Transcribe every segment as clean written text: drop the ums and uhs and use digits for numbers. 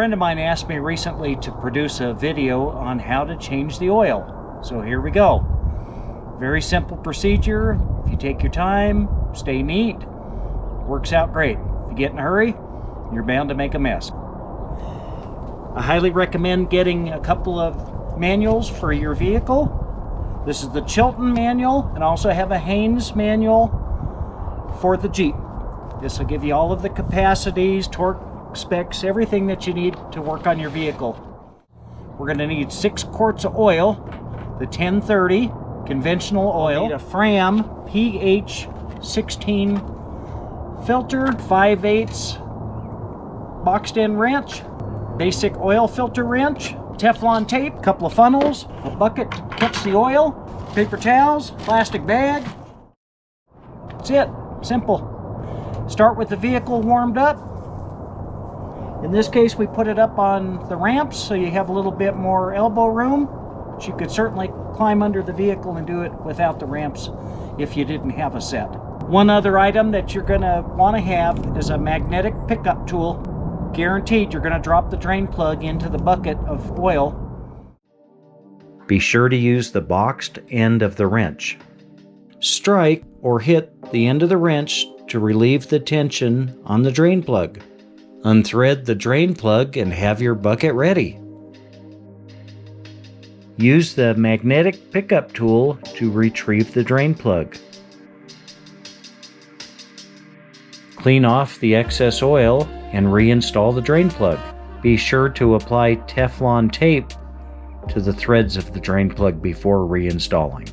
friend of mine asked me recently to produce a video on how to change the oil. So here we go. Very simple procedure. If you take your time, stay neat, works out great. If you get in a hurry, you're bound to make a mess. I highly recommend getting a couple of manuals for your vehicle. This is the Chilton manual, and I also have a Haynes manual for the Jeep. This will give you all of the capacities, torque specs, everything that you need to work on your vehicle. We're going to need 6 quarts of oil, the 1030 conventional oil. Need a Fram pH 16 filter, 5/8 boxed in wrench, basic oil filter wrench, Teflon tape, a couple of funnels, a bucket to catch the oil, paper towels, plastic bag. That's it. Simple. Start with the vehicle warmed up. In this case, we put it up on the ramps so you have a little bit more elbow room. But you could certainly climb under the vehicle and do it without the ramps if you didn't have a set. One other item that you're going to want to have is a magnetic pickup tool. Guaranteed you're going to drop the drain plug into the bucket of oil. Be sure to use the boxed end of the wrench. Strike or hit the end of the wrench to relieve the tension on the drain plug. Unthread the drain plug and have your bucket ready. Use the magnetic pickup tool to retrieve the drain plug. Clean off the excess oil and reinstall the drain plug. Be sure to apply Teflon tape to the threads of the drain plug before reinstalling.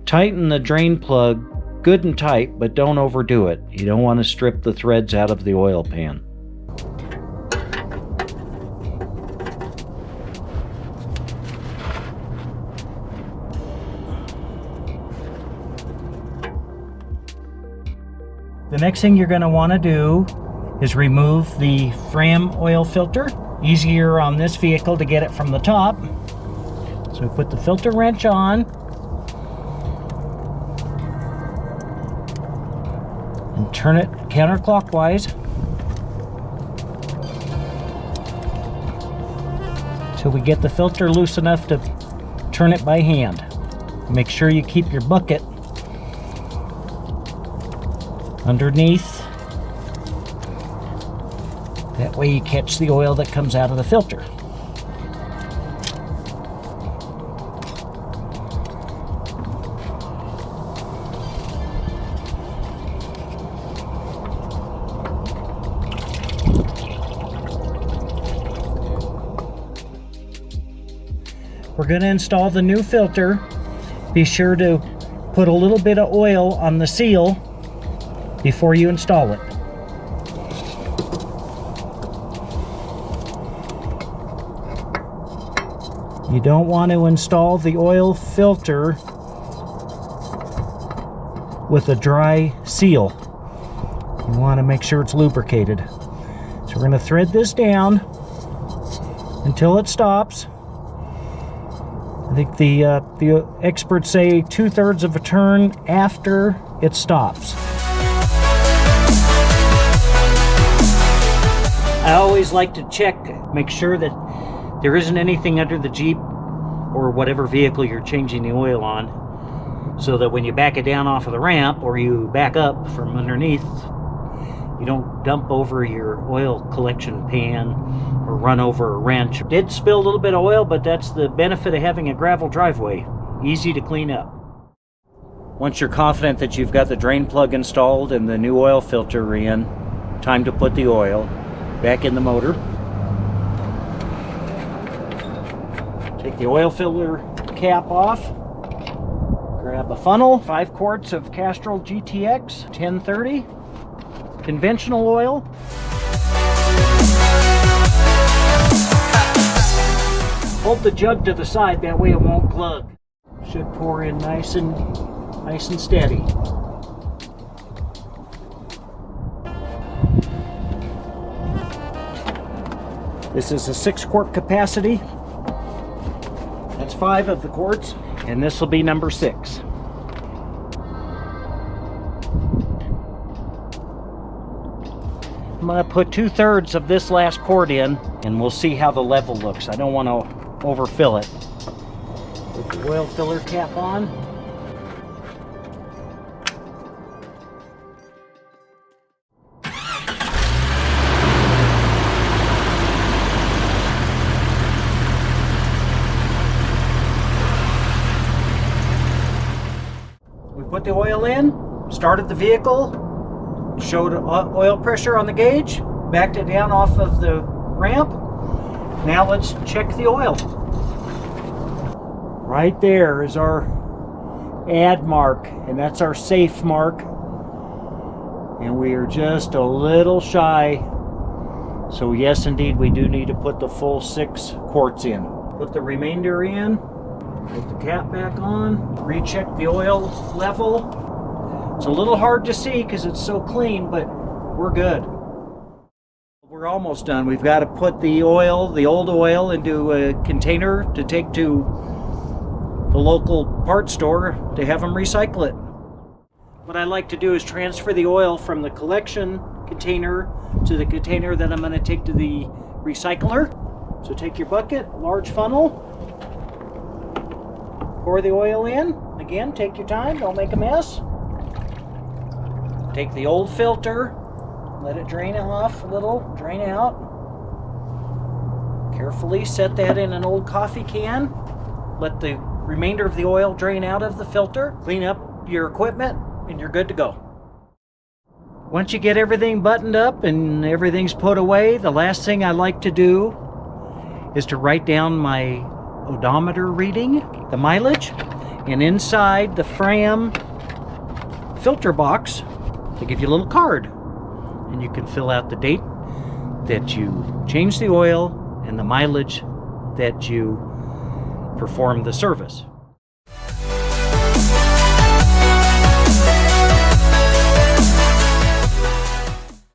Tighten the drain plug good and tight, but don't overdo it. You don't want to strip the threads out of the oil pan. The next thing you're going to want to do is remove the Fram oil filter. Easier on this vehicle to get it from the top. So put the filter wrench on and turn it counterclockwise till we get the filter loose enough to turn it by hand. Make sure you keep your bucket underneath. That way you catch the oil that comes out of the filter. We're going to install the new filter. Be sure to put a little bit of oil on the seal before you install it. You don't want to install the oil filter with a dry seal. You want to make sure it's lubricated. So we're going to thread this down until it stops. I think the experts say 2/3 of a turn after it stops. I always like to check, make sure that there isn't anything under the Jeep or whatever vehicle you're changing the oil on, so that when you back it down off of the ramp or you back up from underneath, you don't dump over your oil collection pan or run over a wrench. Did spill a little bit of oil, but that's the benefit of having a gravel driveway. Easy to clean up. Once you're confident that you've got the drain plug installed and the new oil filter in, time to put the oil back in the motor. Take the oil filter cap off. Grab a funnel, 5 quarts of Castrol GTX 1030 conventional oil. Hold the jug to the side, that way it won't glug. Should pour in nice and steady. This is a 6-quart capacity. That's 5 of the quarts, and this will be number 6. I'm going to put 2/3 of this last quart in, and we'll see how the level looks. I don't want to overfill it. Put the oil filler cap on. We put the oil in, started the vehicle, showed oil pressure on the gauge, backed it down off of the ramp. Now let's check the oil. Right there is our add mark, and that's our safe mark. And we are just a little shy. So yes, indeed, we do need to put the full 6 quarts in. Put the remainder in, put the cap back on, recheck the oil level. It's a little hard to see because it's so clean, but we're good. We're almost done. We've got to put the oil, the old oil, into a container to take to the local parts store to have them recycle it. What I like to do is transfer the oil from the collection container to the container that I'm going to take to the recycler. So take your bucket, large funnel, pour the oil in. Again, take your time, don't make a mess. Take the old filter, let it drain off a little, drain out. Carefully set that in an old coffee can. Let the remainder of the oil drain out of the filter. Clean up your equipment and you're good to go. Once you get everything buttoned up and everything's put away, the last thing I like to do is to write down my odometer reading, the mileage, and inside the Fram filter box, they give you a little card, and you can fill out the date that you changed the oil and the mileage that you performed the service.